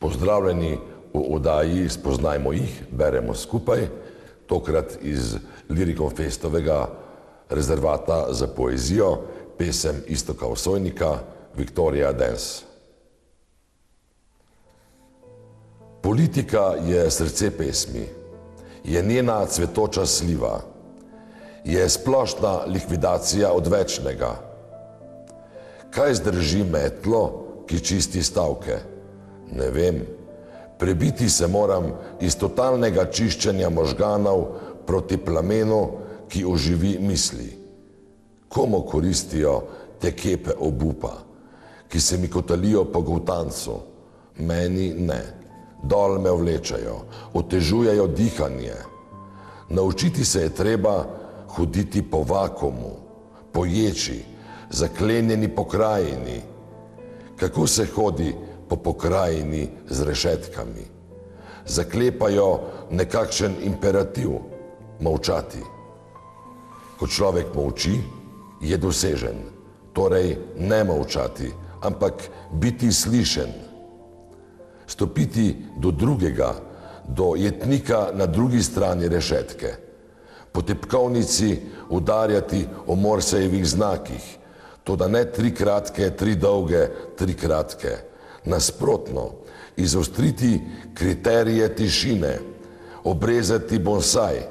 Pozdravljeni v oddaji Spoznajmo jih, beremo skupaj, tokrat iz Lirikonfestovega rezervata za poezijo, pesem Iztoka Osojnika, Viktorija Dance. Politika je srce pesmi, je njena cvetoča sliva, je splošna likvidacija odvečnega. Kaj zdrži metlo, ki čisti stavke? Ne vem, prebiti se moram iz totalnega čiščenja možganov proti plamenu, ki oživi misli. Komu koristijo te kepe obupa, ki se mi kotalijo po goltancu? Meni ne. Dol me vlečajo, otežujejo dihanje. Naučiti se je treba hoditi po vakumu, po ječi, zaklenjeni pokrajini. Kako se hodi po pokrajini z rešetkami? Zaklepajo nekakšen imperativ, molčati. Ko človek molči, je dosežen, torej ne molčati, ampak biti slišen. Stopiti do drugega, do jetnika na drugi strani rešetke. Po tipkovnici udarjati o Morsejevih znakih, toda ne 3 kratke, 3 dolge, 3 kratke. Nasprotno, izostriti kriterije tišine, obrezati bonsaj,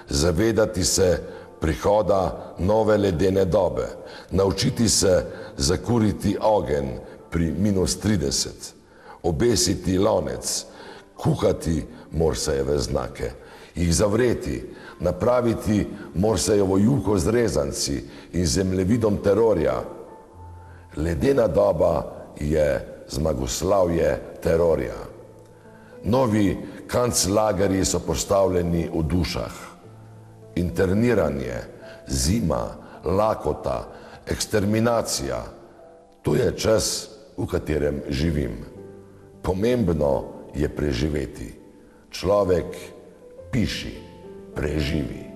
zavedati se prihoda nove ledene dobe, naučiti se zakuriti ogenj pri -30, obesiti lonec, kuhati Morsejeve znake, jih zavreti, napraviti Morsejevo juho z rezanci in zemljevidom terorja. Ledena doba je zmagoslavje terorja. Novi kanclagerji so postavljeni v dušah. Interniranje, zima, lakota, eksterminacija. To je čas, v katerem živim. Pomembno je preživeti. Človek, piši, preživi.